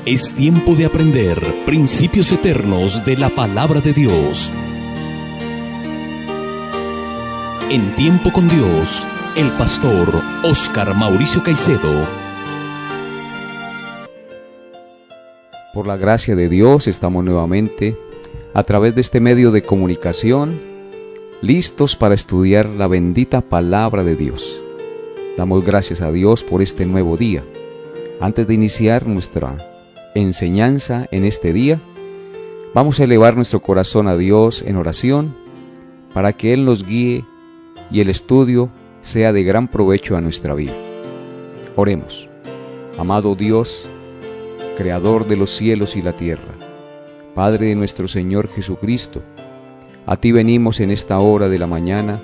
Es tiempo de aprender principios eternos de la palabra de Dios. En Tiempo con Dios, el pastor Óscar Mauricio Caicedo. Por la gracia de Dios estamos nuevamente a través de este medio de comunicación listos para estudiar la bendita palabra de Dios. Damos gracias a Dios por este nuevo día. Antes de iniciar nuestra enseñanza en este día, vamos a elevar nuestro corazón a Dios en oración para que Él nos guíe y el estudio sea de gran provecho a nuestra vida. Oremos. Amado Dios, Creador de los cielos y la tierra, Padre de nuestro Señor Jesucristo, a ti venimos en esta hora de la mañana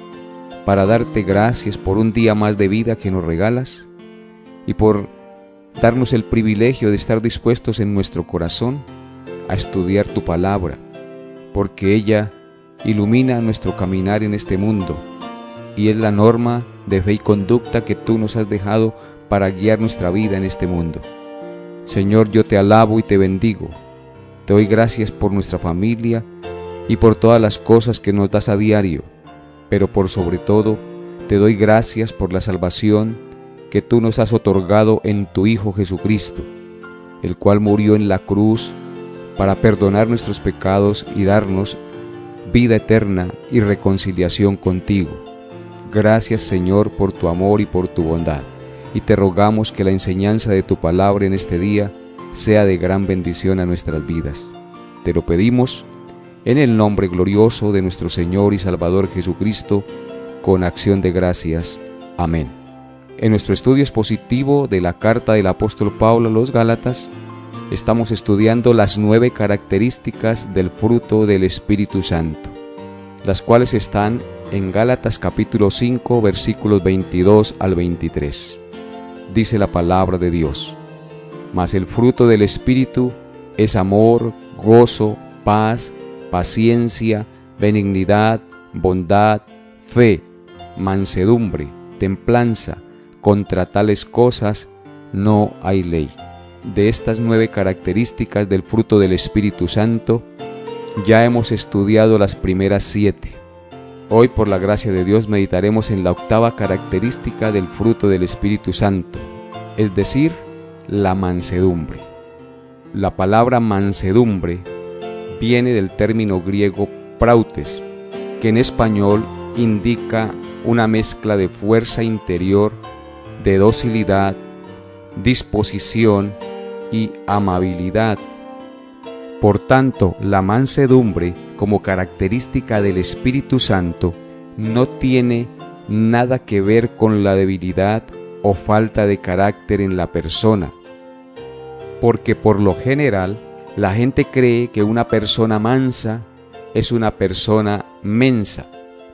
para darte gracias por un día más de vida que nos regalas y por darnos el privilegio de estar dispuestos en nuestro corazón a estudiar tu palabra, porque ella ilumina nuestro caminar en este mundo y es la norma de fe y conducta que tú nos has dejado para guiar nuestra vida en este mundo. Señor, yo te alabo y te bendigo. Te doy gracias por nuestra familia y por todas las cosas que nos das a diario, pero por sobre todo te doy gracias por la salvación que tú nos has otorgado en tu Hijo Jesucristo, el cual murió en la cruz para perdonar nuestros pecados y darnos vida eterna y reconciliación contigo. Gracias, Señor, por tu amor y por tu bondad, y te rogamos que la enseñanza de tu palabra en este día sea de gran bendición a nuestras vidas. Te lo pedimos en el nombre glorioso de nuestro Señor y Salvador Jesucristo, con acción de gracias. Amén. En nuestro estudio expositivo de la carta del apóstol Pablo a los Gálatas, estamos estudiando las 9 características del fruto del Espíritu Santo, las cuales están en Gálatas capítulo 5, versículos 22 al 23. Dice la palabra de Dios: Mas el fruto del Espíritu es amor, gozo, paz, paciencia, benignidad, bondad, fe, mansedumbre, templanza. Contra tales cosas no hay ley. De estas 9 características del fruto del Espíritu Santo, ya hemos estudiado las primeras 7. Hoy, por la gracia de Dios, meditaremos en la 8ª característica del fruto del Espíritu Santo, es decir, la mansedumbre. La palabra mansedumbre viene del término griego prautes, que en español indica una mezcla de fuerza interior, de docilidad, disposición y amabilidad. Por tanto, la mansedumbre, como característica del Espíritu Santo, no tiene nada que ver con la debilidad o falta de carácter en la persona, porque por lo general la gente cree que una persona mansa es una persona mensa,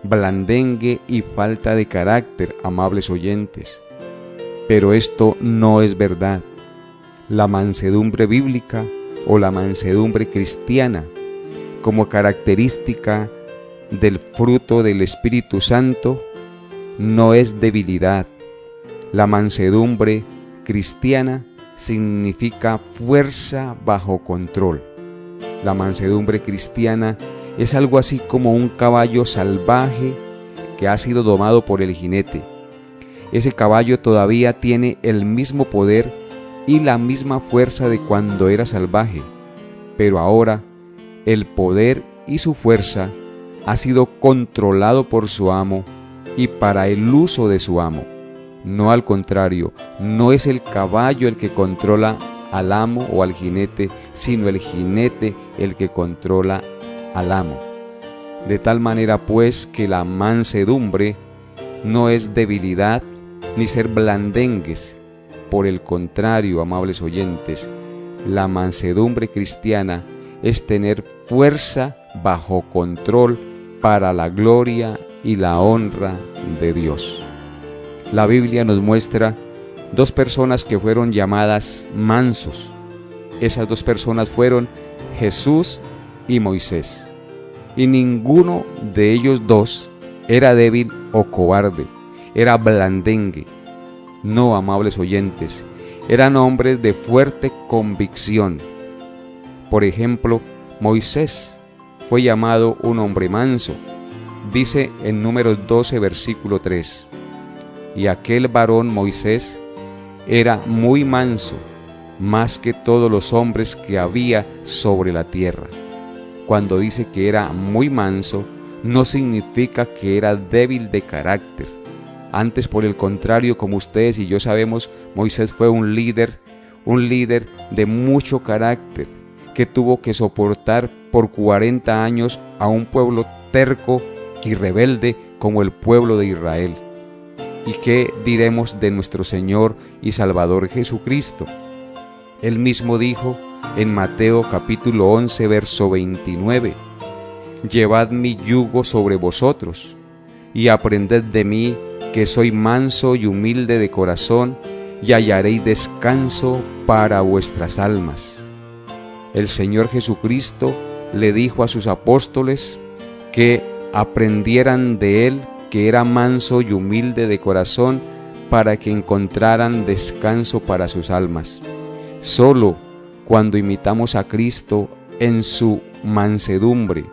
blandengue y falta de carácter, amables oyentes. Pero esto no es verdad. La mansedumbre bíblica o la mansedumbre cristiana, como característica del fruto del Espíritu Santo, no es debilidad. La mansedumbre cristiana significa fuerza bajo control. La mansedumbre cristiana es algo así como un caballo salvaje que ha sido domado por el jinete. Ese caballo todavía tiene el mismo poder y la misma fuerza de cuando era salvaje, pero ahora el poder y su fuerza ha sido controlado por su amo y para el uso de su amo. No al contrario, no es el caballo el que controla al amo o al jinete, sino el jinete el que controla al amo. De tal manera pues que la mansedumbre no es debilidad ni ser blandengues. Por el contrario, amables oyentes, la mansedumbre cristiana es tener fuerza bajo control para la gloria y la honra de Dios. La Biblia nos muestra 2 personas que fueron llamadas mansos. Esas 2 personas fueron Jesús y Moisés. Y ninguno de ellos 2 era débil o cobarde, era blandengue. No, amables oyentes, eran hombres de fuerte convicción. Por ejemplo, Moisés fue llamado un hombre manso. Dice en Números 12, versículo 3, y aquel varón Moisés era muy manso, más que todos los hombres que había sobre la tierra. Cuando dice que era muy manso, no significa que era débil de carácter. Antes, por el contrario, como ustedes y yo sabemos, Moisés fue un líder de mucho carácter, que tuvo que soportar por 40 años a un pueblo terco y rebelde como el pueblo de Israel. ¿Y qué diremos de nuestro Señor y Salvador Jesucristo? Él mismo dijo en Mateo capítulo 11, verso 29, «Llevad mi yugo sobre vosotros, y aprended de mí, que soy manso y humilde de corazón, y hallaréis descanso para vuestras almas». El Señor Jesucristo le dijo a sus apóstoles que aprendieran de Él, que era manso y humilde de corazón, para que encontraran descanso para sus almas. Solo cuando imitamos a Cristo en su mansedumbre,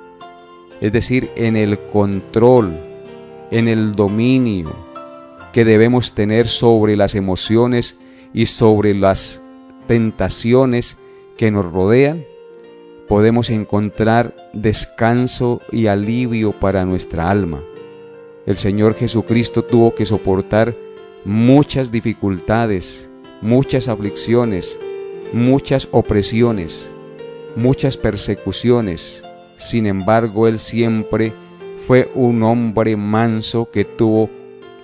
es decir, en el control, en el dominio que debemos tener sobre las emociones y sobre las tentaciones que nos rodean, podemos encontrar descanso y alivio para nuestra alma. El Señor Jesucristo tuvo que soportar muchas dificultades, muchas aflicciones, muchas opresiones, muchas persecuciones. Sin embargo, Él siempre fue un hombre manso que tuvo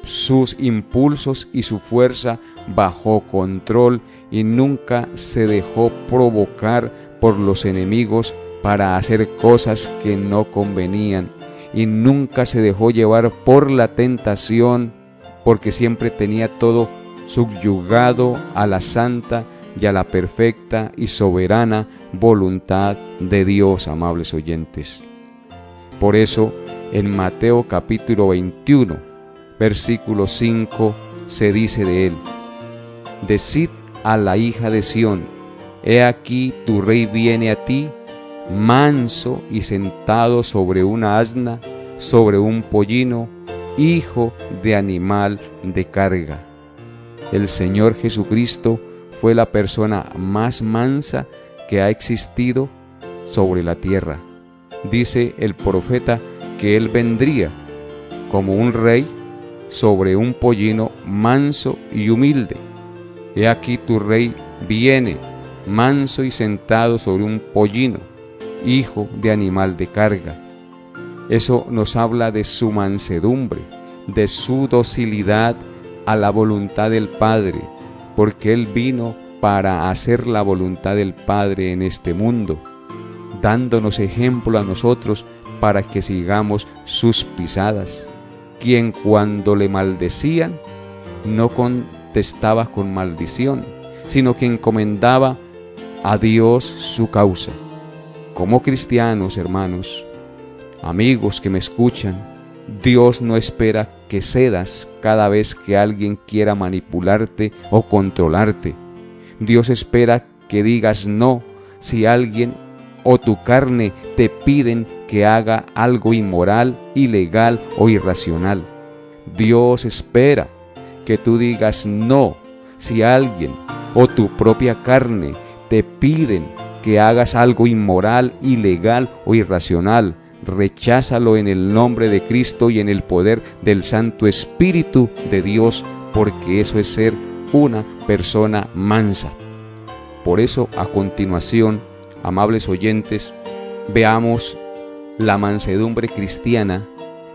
sus impulsos y su fuerza bajo control y nunca se dejó provocar por los enemigos para hacer cosas que no convenían, y nunca se dejó llevar por la tentación, porque siempre tenía todo subyugado a la santa y a la perfecta y soberana voluntad de Dios, amables oyentes. Por eso, en Mateo capítulo 21, versículo 5, se dice de él: «Decid a la hija de Sión, he aquí tu rey viene a ti, manso y sentado sobre una asna, sobre un pollino, hijo de animal de carga». El Señor Jesucristo fue la persona más mansa que ha existido sobre la tierra. Dice el profeta que Él vendría como un rey sobre un pollino manso y humilde. He aquí tu rey viene, manso y sentado sobre un pollino, hijo de animal de carga. Eso nos habla de su mansedumbre, de su docilidad a la voluntad del Padre, porque Él vino para hacer la voluntad del Padre en este mundo, dándonos ejemplo a nosotros para que sigamos sus pisadas. Quien cuando le maldecían no contestaba con maldición, sino que encomendaba a Dios su causa. Como cristianos, hermanos, amigos que me escuchan, Dios no espera que cedas cada vez que alguien quiera manipularte o controlarte. Dios espera que digas no si alguien o tu carne te piden que haga algo inmoral, ilegal o irracional. Dios espera que tú digas no si alguien o tu propia carne te piden que hagas algo inmoral, ilegal o irracional. Recházalo en el nombre de Cristo y en el poder del Santo Espíritu de Dios, porque eso es ser una persona mansa. Por eso, a continuación, amables oyentes, veamos la mansedumbre cristiana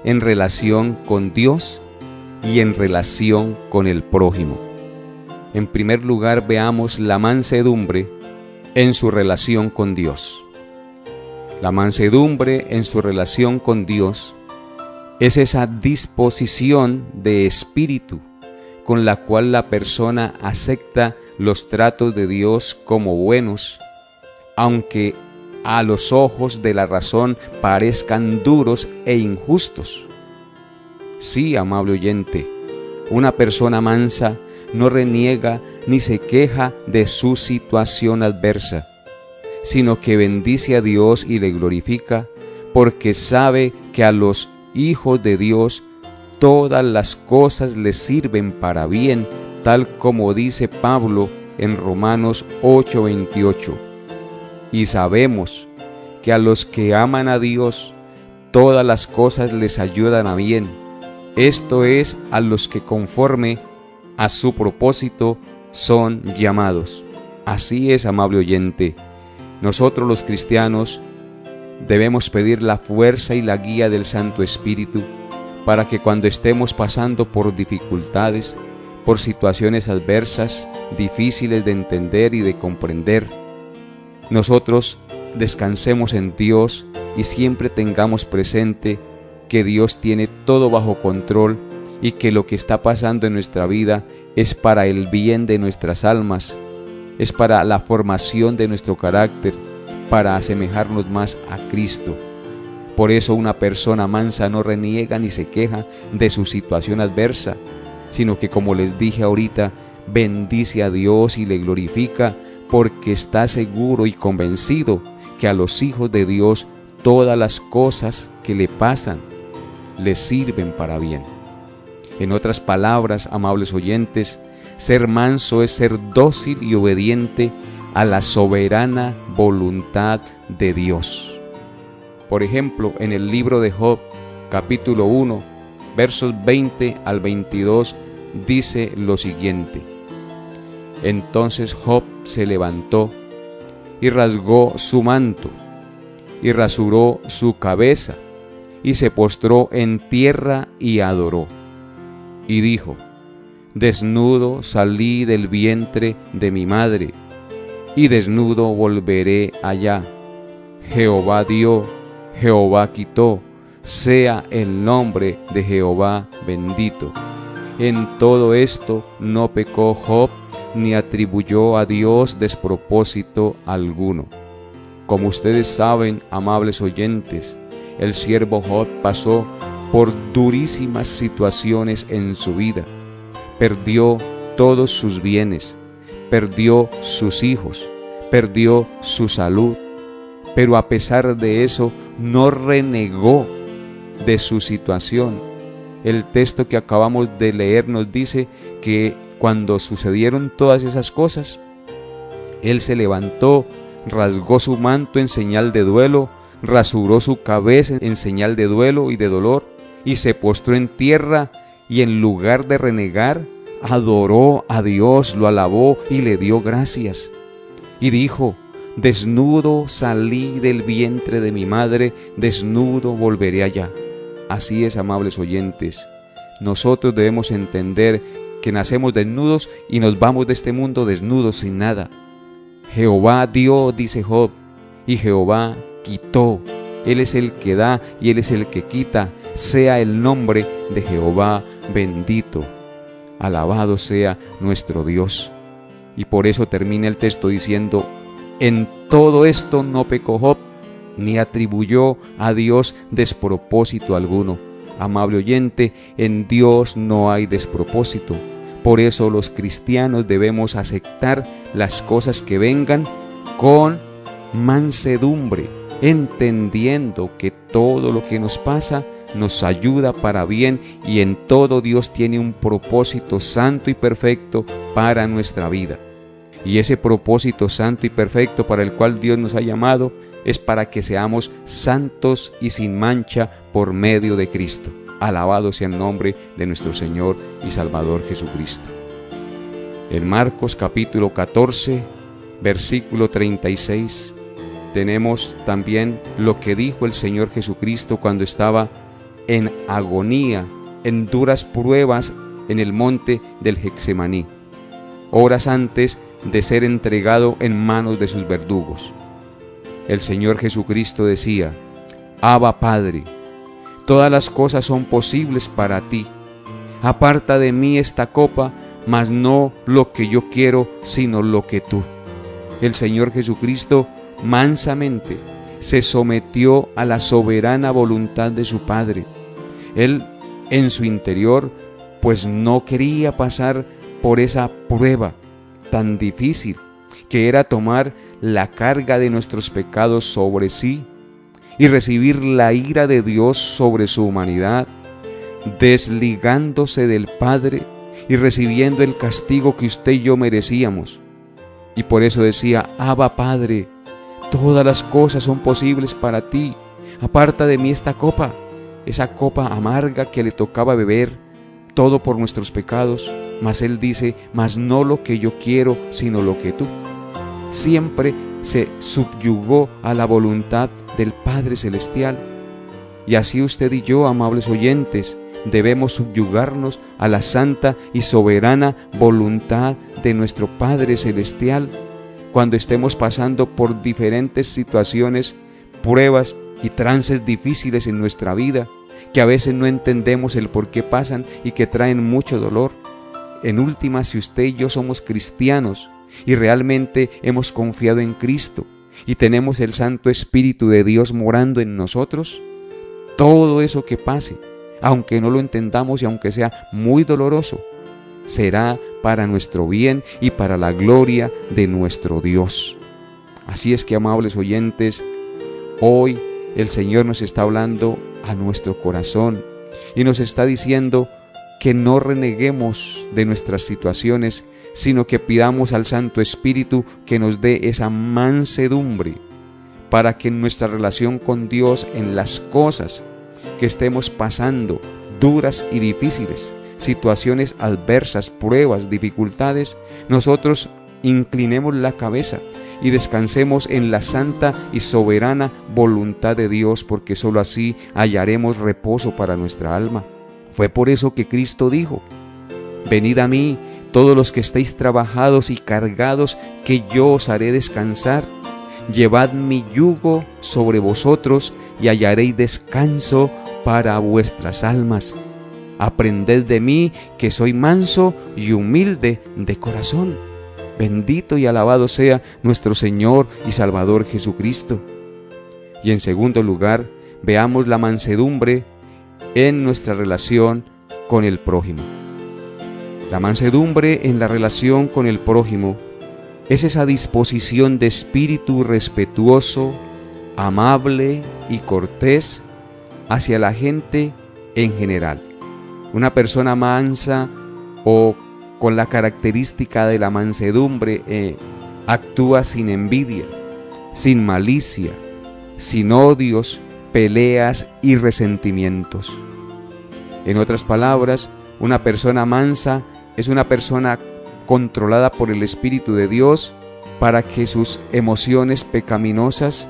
en relación con Dios y en relación con el prójimo. En primer lugar, veamos la mansedumbre en su relación con Dios. La mansedumbre en su relación con Dios es esa disposición de espíritu con la cual la persona acepta los tratos de Dios como buenos, aunque a los ojos de la razón parezcan duros e injustos. Sí, amable oyente, una persona mansa no reniega ni se queja de su situación adversa, sino que bendice a Dios y le glorifica, porque sabe que a los hijos de Dios todas las cosas les sirven para bien, tal como dice Pablo en Romanos 8:28. Y sabemos que a los que aman a Dios, todas las cosas les ayudan a bien. Esto es, a los que conforme a su propósito son llamados. Así es, amable oyente. Nosotros los cristianos debemos pedir la fuerza y la guía del Santo Espíritu para que cuando estemos pasando por dificultades, por situaciones adversas, difíciles de entender y de comprender, nosotros descansemos en Dios y siempre tengamos presente que Dios tiene todo bajo control y que lo que está pasando en nuestra vida es para el bien de nuestras almas, es para la formación de nuestro carácter, para asemejarnos más a Cristo. Por eso una persona mansa no reniega ni se queja de su situación adversa, sino que, como les dije ahorita, bendice a Dios y le glorifica, porque está seguro y convencido que a los hijos de Dios todas las cosas que le pasan les sirven para bien. En otras palabras, amables oyentes, ser manso es ser dócil y obediente a la soberana voluntad de Dios. Por ejemplo, en el libro de Job, capítulo 1, versos 20 al 22, dice lo siguiente: Entonces Job se levantó y rasgó su manto y rasuró su cabeza y se postró en tierra y adoró. Y dijo: Desnudo salí del vientre de mi madre, y desnudo volveré allá. Jehová dio, Jehová quitó, sea el nombre de Jehová bendito. En todo esto no pecó Job, ni atribuyó a Dios despropósito alguno. Como ustedes saben, amables oyentes, el siervo Job pasó por durísimas situaciones en su vida. Perdió todos sus bienes, perdió sus hijos, perdió su salud, pero a pesar de eso no renegó de su situación. El texto que acabamos de leer nos dice que cuando sucedieron todas esas cosas, él se levantó, rasgó su manto en señal de duelo, rasuró su cabeza en señal de duelo y de dolor, y se postró en tierra, y en lugar de renegar, adoró a Dios, lo alabó y le dio gracias. Y dijo: Desnudo salí del vientre de mi madre, desnudo volveré allá. Así es, amables oyentes. Nosotros debemos entender que nacemos desnudos y nos vamos de este mundo desnudos, sin nada. Jehová dio, dice Job, y Jehová quitó. Él es el que da y Él es el que quita. Sea el nombre de Jehová bendito. Alabado sea nuestro Dios. Y por eso termina el texto diciendo: En todo esto no pecó Job, ni atribuyó a Dios despropósito alguno. Amable oyente, en Dios no hay despropósito. Por eso los cristianos debemos aceptar las cosas que vengan con mansedumbre, entendiendo que todo lo que nos pasa nos ayuda para bien, y en todo Dios tiene un propósito santo y perfecto para nuestra vida. Y ese propósito santo y perfecto para el cual Dios nos ha llamado es para que seamos santos y sin mancha por medio de Cristo. Alabado sea el nombre de nuestro Señor y Salvador Jesucristo. En Marcos capítulo 14, versículo 36, tenemos también lo que dijo el Señor Jesucristo cuando estaba en agonía, en duras pruebas en el monte del Getsemaní, horas antes de ser entregado en manos de sus verdugos. El Señor Jesucristo decía: Abba, Padre, todas las cosas son posibles para ti. Aparta de mí esta copa, mas no lo que yo quiero, sino lo que tú. El Señor Jesucristo mansamente se sometió a la soberana voluntad de su Padre. Él, en su interior, pues no quería pasar por esa prueba tan difícil que era tomar la carga de nuestros pecados sobre sí y recibir la ira de Dios sobre su humanidad, desligándose del Padre y recibiendo el castigo que usted y yo merecíamos. Y por eso decía: Abba, Padre, todas las cosas son posibles para ti. Aparta de mí esta copa, esa copa amarga que le tocaba beber, todo por nuestros pecados. Mas Él dice: mas no lo que yo quiero, sino lo que tú. Siempre se subyugó a la voluntad del Padre Celestial. Y así usted y yo, amables oyentes, debemos subyugarnos a la santa y soberana voluntad de nuestro Padre Celestial cuando estemos pasando por diferentes situaciones, pruebas y trances difíciles en nuestra vida, que a veces no entendemos el por qué pasan y que traen mucho dolor. En última, si usted y yo somos cristianos y realmente hemos confiado en Cristo y tenemos el Santo Espíritu de Dios morando en nosotros, todo eso que pase, aunque no lo entendamos y aunque sea muy doloroso, será para nuestro bien y para la gloria de nuestro Dios. Así es que, amables oyentes, hoy el Señor nos está hablando a nuestro corazón y nos está diciendo que no reneguemos de nuestras situaciones, sino que pidamos al Santo Espíritu que nos dé esa mansedumbre para que en nuestra relación con Dios, en las cosas que estemos pasando, duras y difíciles, situaciones adversas, pruebas, dificultades, nosotros inclinemos la cabeza y descansemos en la santa y soberana voluntad de Dios, porque sólo así hallaremos reposo para nuestra alma. Fue por eso que Cristo dijo: venid a mí, todos los que estéis trabajados y cargados, que yo os haré descansar. Llevad mi yugo sobre vosotros y hallaréis descanso para vuestras almas. Aprended de mí, que soy manso y humilde de corazón. Bendito y alabado sea nuestro Señor y Salvador Jesucristo. Y en segundo lugar, veamos la mansedumbre en nuestra relación con el prójimo. La mansedumbre en la relación con el prójimo es esa disposición de espíritu respetuoso, amable y cortés hacia la gente en general. Una persona mansa o con la característica de la mansedumbre actúa sin envidia, sin malicia, sin odios, peleas y resentimientos. En otras palabras, una persona mansa es una persona controlada por el Espíritu de Dios para que sus emociones pecaminosas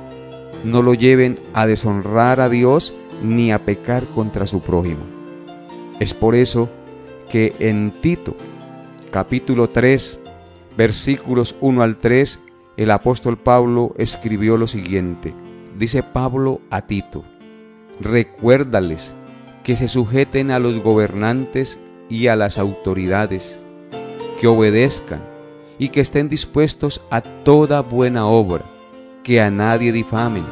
no lo lleven a deshonrar a Dios ni a pecar contra su prójimo. Es por eso que en Tito, capítulo 3, versículos 1 al 3, el apóstol Pablo escribió lo siguiente. Dice Pablo a Tito: recuérdales que se sujeten a los gobernantes y a las autoridades, que obedezcan y que estén dispuestos a toda buena obra, que a nadie difamen,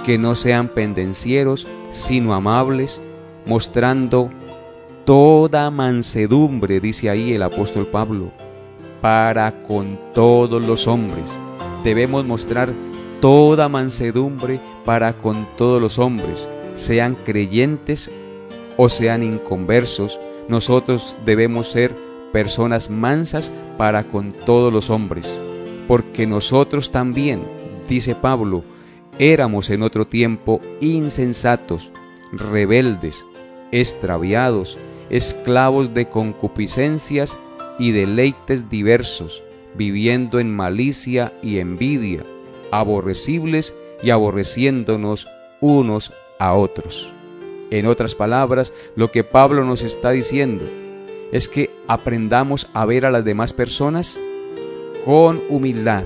que no sean pendencieros, sino amables, mostrando toda mansedumbre, dice ahí el apóstol Pablo, para con todos los hombres. Debemos mostrar toda mansedumbre para con todos los hombres, sean creyentes o sean inconversos. Nosotros debemos ser personas mansas para con todos los hombres, porque nosotros también, dice Pablo, éramos en otro tiempo insensatos, rebeldes, extraviados, esclavos de concupiscencias y deleites diversos, viviendo en malicia y envidia, aborrecibles y aborreciéndonos unos a otros. En otras palabras, lo que Pablo nos está diciendo es que aprendamos a ver a las demás personas con humildad,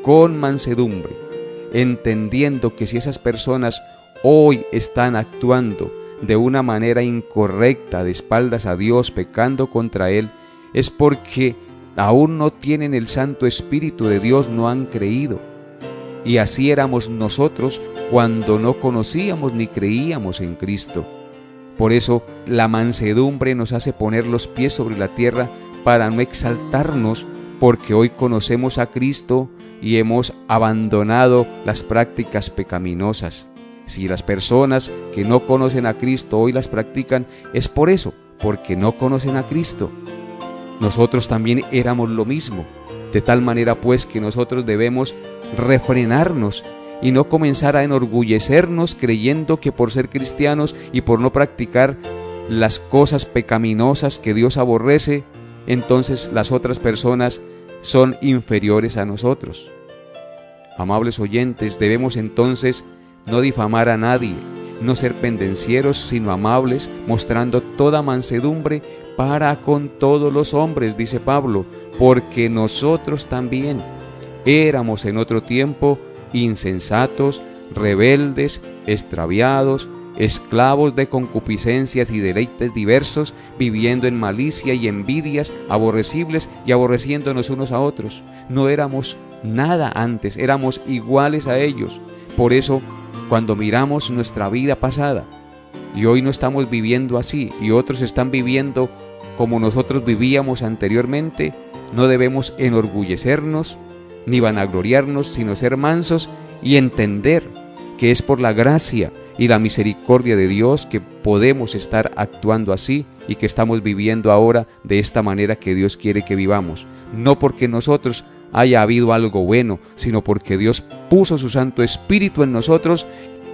con mansedumbre, entendiendo que si esas personas hoy están actuando de una manera incorrecta, de espaldas a Dios, pecando contra Él, es porque aún no tienen el Santo Espíritu de Dios, no han creído. Y así éramos nosotros cuando no conocíamos ni creíamos en Cristo. Por eso la mansedumbre nos hace poner los pies sobre la tierra para no exaltarnos porque hoy conocemos a Cristo y hemos abandonado las prácticas pecaminosas. Si las personas que no conocen a Cristo hoy las practican, es por eso, porque no conocen a Cristo. Nosotros también éramos lo mismo, de tal manera pues que nosotros debemos refrenarnos y no comenzar a enorgullecernos creyendo que por ser cristianos y por no practicar las cosas pecaminosas que Dios aborrece, entonces las otras personas son inferiores a nosotros. Amables oyentes, debemos entonces no difamar a nadie, no ser pendencieros, sino amables, mostrando toda mansedumbre para con todos los hombres, dice Pablo, porque nosotros también éramos en otro tiempo insensatos, rebeldes, extraviados, esclavos de concupiscencias y deleites diversos, viviendo en malicia y envidias, aborrecibles y aborreciéndonos unos a otros. No éramos nada antes, éramos iguales a ellos. Por eso, cuando miramos nuestra vida pasada, y hoy no estamos viviendo así, y otros están viviendo como nosotros vivíamos anteriormente, no debemos enorgullecernos, ni vanagloriarnos, sino ser mansos y entender que es por la gracia y la misericordia de Dios que podemos estar actuando así y que estamos viviendo ahora de esta manera que Dios quiere que vivamos. No porque nosotros haya habido algo bueno, sino porque Dios puso su Santo Espíritu en nosotros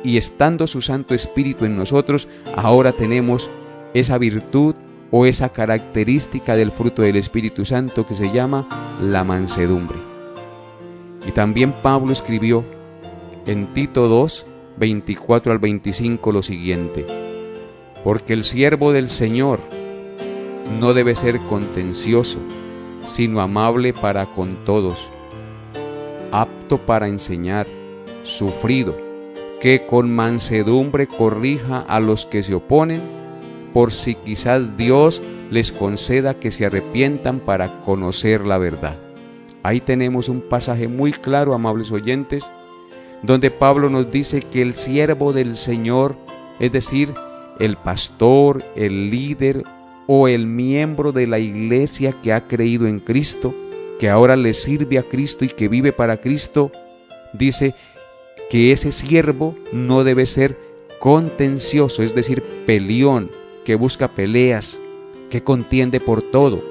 y estando su Santo Espíritu en nosotros, ahora tenemos esa virtud o esa característica del fruto del Espíritu Santo que se llama la mansedumbre. Y también Pablo escribió en Tito 2, 24 al 25 lo siguiente: porque el siervo del Señor no debe ser contencioso, sino amable para con todos, apto para enseñar, sufrido, que con mansedumbre corrija a los que se oponen, por si quizás Dios les conceda que se arrepientan para conocer la verdad. Ahí tenemos un pasaje muy claro, amables oyentes, donde Pablo nos dice que el siervo del Señor, es decir, el pastor, el líder o el miembro de la iglesia que ha creído en Cristo, que ahora le sirve a Cristo y que vive para Cristo, dice que ese siervo no debe ser contencioso, es decir, peleón, que busca peleas, que contiende por todo,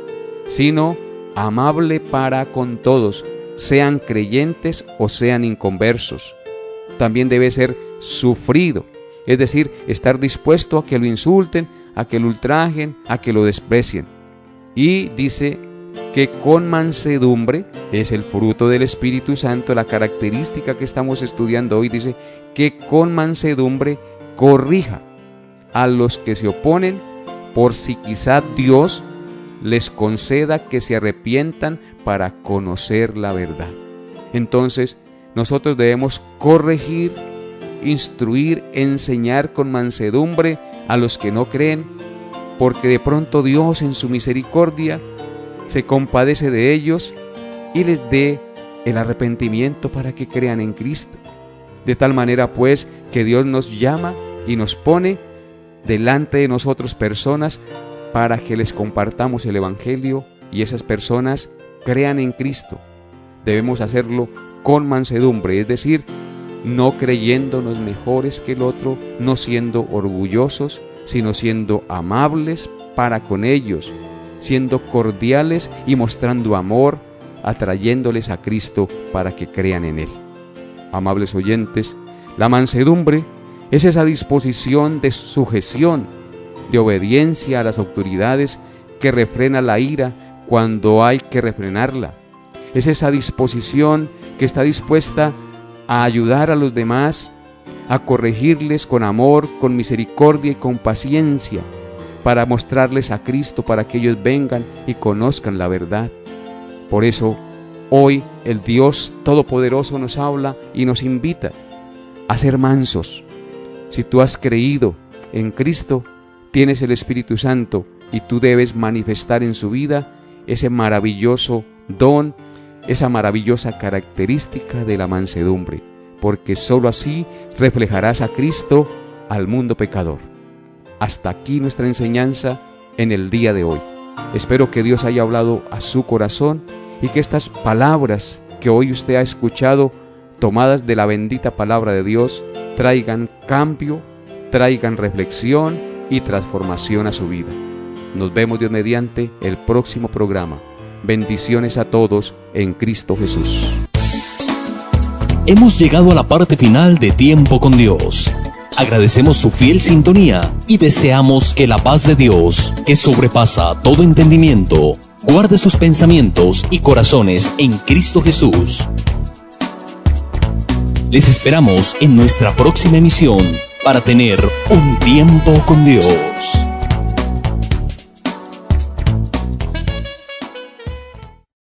sino amable para con todos, sean creyentes o sean inconversos. También debe ser sufrido, es decir, estar dispuesto a que lo insulten, a que lo ultrajen, a que lo desprecien. Y dice que con mansedumbre, es el fruto del Espíritu Santo, la característica que estamos estudiando hoy, dice que con mansedumbre corrija a los que se oponen, por si quizá Dios les conceda que se arrepientan para conocer la verdad. Entonces, nosotros debemos corregir, instruir, enseñar con mansedumbre a los que no creen, porque de pronto Dios en su misericordia se compadece de ellos y les dé el arrepentimiento para que crean en Cristo. De tal manera pues que Dios nos llama y nos pone delante de nosotros personas para que les compartamos el Evangelio y esas personas crean en Cristo. Debemos hacerlo con mansedumbre, es decir, no creyéndonos mejores que el otro, no siendo orgullosos, sino siendo amables para con ellos, siendo cordiales y mostrando amor, atrayéndoles a Cristo para que crean en Él. Amables oyentes, la mansedumbre es esa disposición de sujeción, de obediencia a las autoridades que refrena la ira cuando hay que refrenarla. Es esa disposición que está dispuesta a ayudar a los demás, a corregirles con amor, con misericordia y con paciencia, para mostrarles a Cristo, para que ellos vengan y conozcan la verdad. Por eso, hoy el Dios Todopoderoso nos habla y nos invita a ser mansos. Si tú has creído en Cristo, tienes el Espíritu Santo y tú debes manifestar en su vida ese maravilloso don, esa maravillosa característica de la mansedumbre, porque sólo así reflejarás a Cristo al mundo pecador. Hasta aquí nuestra enseñanza en el día de hoy. Espero que Dios haya hablado a su corazón y que estas palabras que hoy usted ha escuchado, tomadas de la bendita palabra de Dios, traigan cambio, traigan reflexión y transformación a su vida. Nos vemos, Dios mediante, el próximo programa. Bendiciones a todos en Cristo Jesús. Hemos llegado a la parte final de Tiempo con Dios. Agradecemos su fiel sintonía y deseamos que la paz de Dios, que sobrepasa todo entendimiento, guarde sus pensamientos y corazones en Cristo Jesús. Les esperamos en nuestra próxima emisión para tener un tiempo con Dios.